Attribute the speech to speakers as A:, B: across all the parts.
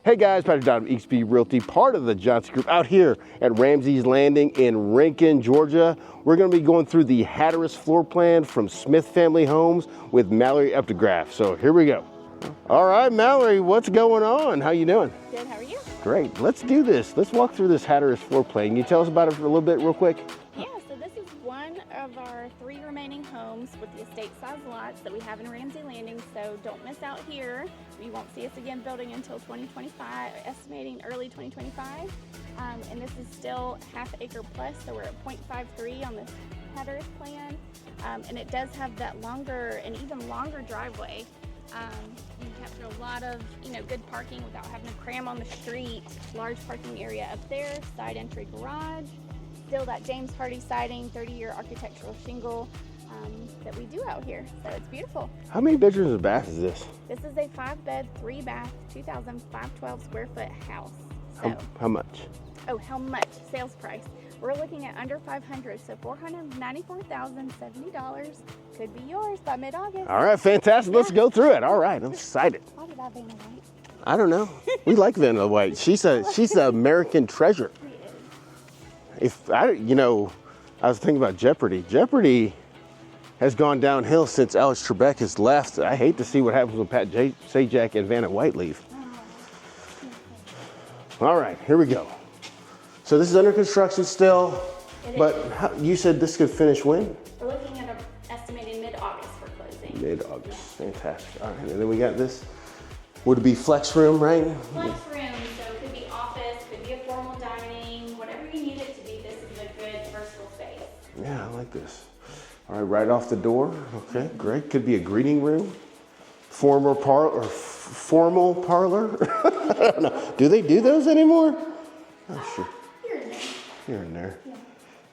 A: Hey guys, Patrick Donovan, XP Realty, part of the Johnson Group, out here at Ramsey's Landing in Rincon, Georgia. We're going to be going through the Hatteras floor plan from Smith Family Homes with Mallory Updegraff. So here we go. All right, Mallory, what's going on? How you doing?
B: Good, how are you?
A: Great, let's do this. Let's walk through this Hatteras floor plan. Can you tell us about it for a little bit real quick?
B: Yeah, so this is one of our 3 remaining homes with the estate size lots that we have in Ramsey Landing, so don't miss out here. You won't see us again building until 2025, estimating early 2025. And this is still half acre plus, so we're at 0.53 on this Hatteras plan. And it does have that longer and even longer driveway. You can capture a lot of, good parking without having to cram on the street. Large parking area up there, side entry garage. Still that James Hardy siding, 30-year architectural shingle that we do out here. So it's beautiful.
A: How many bedrooms and baths is this?
B: This is a 5-bed, 3-bath, 2,512 square foot house. So,
A: how much?
B: Oh, how much? Sales price. We're looking at under 500, so $494,070 could be yours by mid-August.
A: All right, fantastic. Let's go through it. All right, I'm excited.
B: Why did I Vanna White?
A: I don't know. We like Vanna White. She's an American treasure. If I was thinking about Jeopardy. Jeopardy has gone downhill since Alex Trebek has left. I hate to see what happens when Pat Sajak and Vanna White leave. All right, here we go. So this is under construction still, but you said this could finish when?
B: We're looking at estimating mid-August for closing.
A: Mid-August, fantastic. All right, and then we got this. Would it be flex room, right?
B: Flex room, so it could be office, could be a formal dining, whatever you need it to be. This is a good versatile space.
A: Yeah, I like this. All right, right off the door. Okay, great. Could be a greeting room, formal parlor. I don't know. Do they do those anymore? Oh, sure. Here and there.
B: Yeah.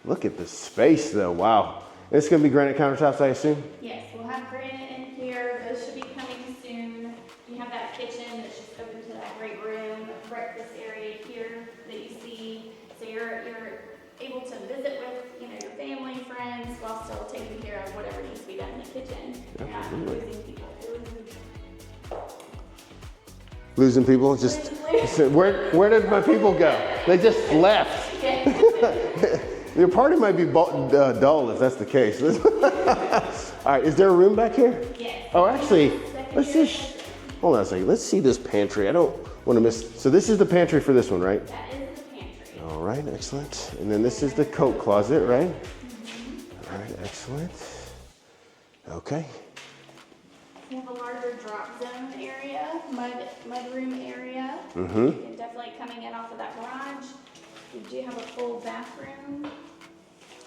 A: Look at the space, though. Wow. It's going to be granite countertops, I assume?
B: Yes, we'll have granite in here. Those should be coming soon. You have that kitchen that's just open to that great room, breakfast area here that you see. So you're able to visit with your family, friends, while still taking care of whatever needs to be done in the kitchen. You're not losing people.
A: Losing people? Just where did my people go? They just left. Your party might be dull if that's the case. All right, is there a room back here?
B: Yes.
A: Oh, actually, let's just hold on a second. Let's see this pantry. I don't want to miss. So this is the pantry for this one, right?
B: That is the pantry.
A: All right, excellent. And then this is the coat closet, right? Mm-hmm. All right, excellent. Okay.
B: We have a larger drop zone area, mud room area.
A: Mm-hmm.
B: You can definitely coming in off of that garage. We do have a full bathroom.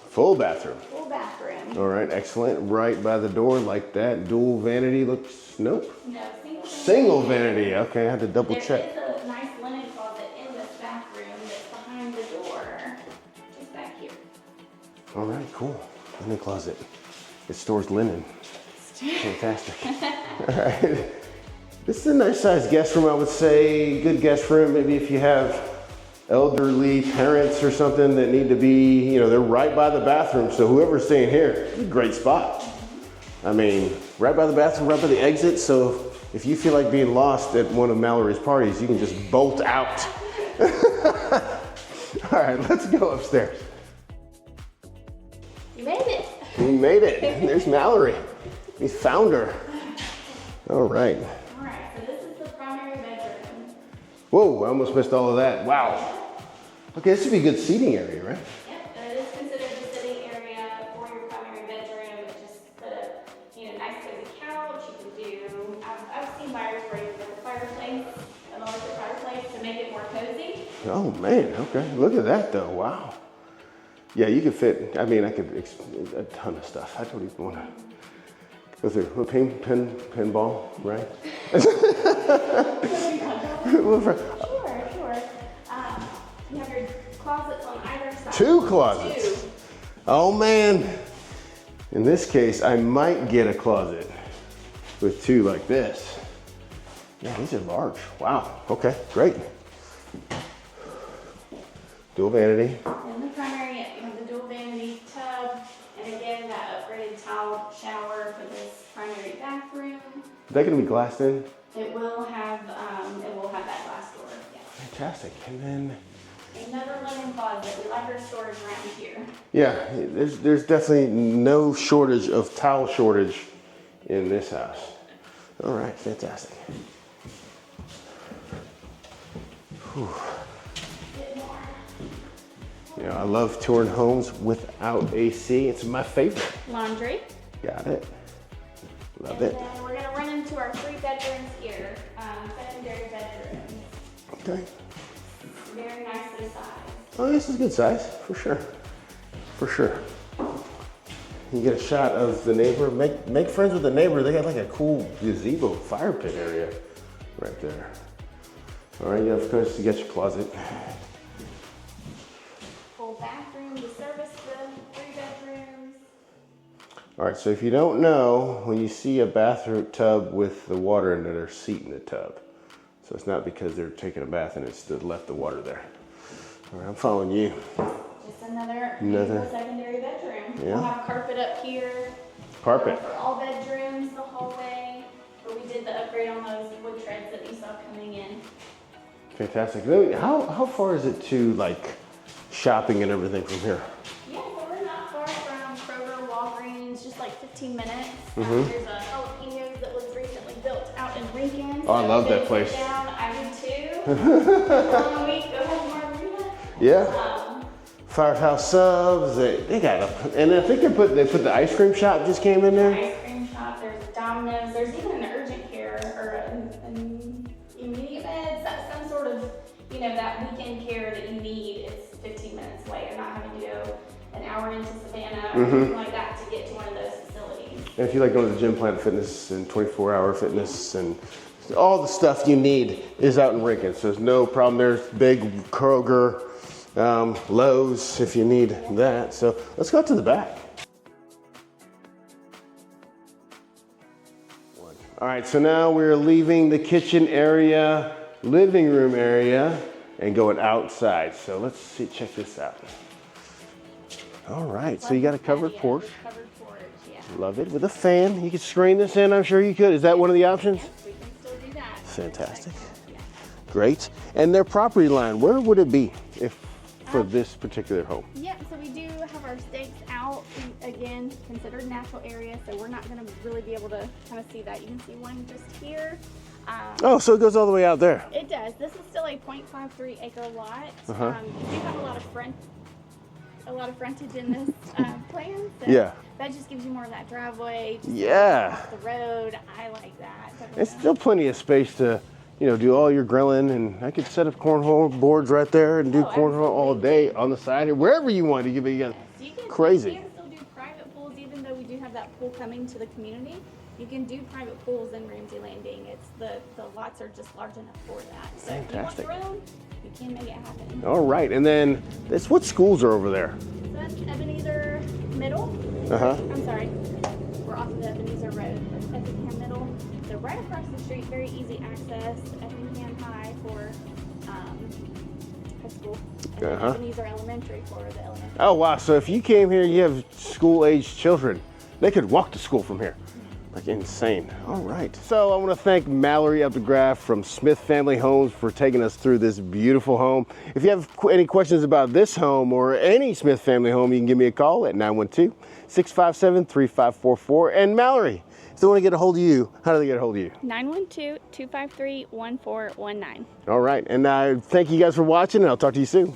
A: Full bathroom.
B: Full bathroom.
A: All right, excellent. Right by the door, like that. Dual vanity looks. Nope.
B: No,
A: Single vanity. Okay, I had to double check.
B: There is a nice linen closet in this bathroom that's behind the door, just back here.
A: All right, cool. Linen closet. It stores linen. Fantastic. All right. This is a nice sized guest room, I would say. Good guest room, maybe if you have elderly parents or something that need to be, they're right by the bathroom. So whoever's staying here, it's a great spot. I mean, right by the bathroom, right by the exit. So if you feel like being lost at one of Mallory's parties, you can just bolt out. All right, let's go upstairs.
B: You made it.
A: We made it. There's Mallory. We found her. All right.
B: All right, so this is the primary bedroom.
A: Whoa, I almost missed all of that. Wow. Okay, this would be a good seating area, right?
B: Yep, it is considered the sitting area for your primary bedroom. Just put a nice cozy couch. You can do, I've seen buyers where you put a fireplace, an electric fireplace to make it more cozy.
A: Oh man, okay. Look at that though, wow. Yeah, you could fit, I could a ton of stuff. I don't even want to go through a pinball, right?
B: Sure. You have your closets on either side.
A: 2 closets.
B: 2.
A: Oh man. In this case, I might get a closet with 2 like this. Yeah, these are large. Wow. Okay, great. Dual vanity.
B: In the primary, you have the dual vanity tub, and again, that upgraded tile shower for this primary bathroom.
A: Is that gonna be glassed in?
B: It will have that glass door.
A: fantastic. And then
B: another linen closet. We like our storage around here.
A: yeah, there's definitely no shortage of towel shortage in this house. All right, fantastic. Whew. You know, I love touring homes without AC. It's my favorite.
B: Laundry.
A: Got it. Love
B: And
A: it.
B: then we're gonna run into our 3 bedrooms here, secondary bedrooms.
A: Okay.
B: Very nicely sized.
A: Oh, this is good size, for sure. For sure. You get a shot of the neighbor. Make friends with the neighbor. They got like a cool gazebo fire pit area right there. All right, yeah, of course, you got your closet.
B: Full bathroom to service the 3 bedrooms.
A: All right, so if you don't know, when you see a bathroom tub with the water in it, there's seat in the tub. So it's not because they're taking a bath and it's left the water there. All right, I'm following you.
B: Just another beautiful secondary bedroom.
A: Yeah.
B: We'll have carpet up here.
A: Carpet.
B: For all bedrooms, the hallway. But we did the upgrade on those wood treads that you saw coming in.
A: Fantastic. How far is it to like shopping and everything from here?
B: Yeah, so we're not far from Kroger, Walgreens, just like 15 minutes. There's a jalapenos that was recently built out in Rincon.
A: Oh, I love that place.
B: Down, I did too. Long week, go have a margarita.
A: Yeah. Firehouse Subs. They got them, and I think they put the ice cream shop just came in there.
B: Ice cream shop. There's a Domino's. There's even an urgent care or an immediate meds. That's some sort of, you know, that weekend care that you need. It's 15 minutes away. You're not having to go an hour into Savannah or anything like that to get to one of those facilities.
A: And if you like going to the gym, Planet Fitness and 24-hour fitness and all the stuff you need is out in Rincon. So there's no problem. There's big Kroger, Lowe's if you need that. So let's go to the back. All right, so now we're leaving the kitchen area, living room area, and going outside. So let's see, check this out. All right, so you got a covered porch.
B: Covered porch, yeah.
A: Love it, with a fan. You could screen this in, I'm sure you could. Is that one of the options?
B: Yes, we can still do that.
A: Fantastic.
B: Yeah.
A: Great. And their property line, where would it be for this particular home?
B: Yeah, so we do have our stakes out, again, considered natural area, so we're not going to really be able to kind of see that. You can see one just here.
A: Oh, so it goes all the way out there.
B: It does. This is still a 0.53 acre lot. You do have a lot of frontage in this plan, so
A: Yeah.
B: that just gives you more of that driveway. Just off the road. I like that.
A: It's still plenty of space to, you know, do all your grilling, and I could set up cornhole boards right there and do cornhole all day on the side here, wherever you want to give it.
B: You can
A: Crazy.
B: You can still do private pools, even though we do have that pool coming to the community. You can do private pools in Ramsey Landing. It's the lots are just large enough for that. So
A: Fantastic.
B: if you want your own, you can make it happen.
A: All right, and then what schools are over there?
B: So that's Ebenezer Middle. I'm sorry, we're off of the Ebenezer Road. That's Effingham Middle. So right across the street, very easy access. Effingham High for high school. And then Ebenezer Elementary for the elementary.
A: Oh wow! So if you came here, you have school-aged children, they could walk to school from here. Like insane. All right. So I want to thank Mallory Updegraff from Smith Family Homes for taking us through this beautiful home. If you have any questions about this home or any Smith Family home, you can give me a call at 912-657-3544. And Mallory, if they want to get a hold of you, how do they get a hold of you?
B: 912-253-1419.
A: All right. And thank you guys for watching, and I'll talk to you soon.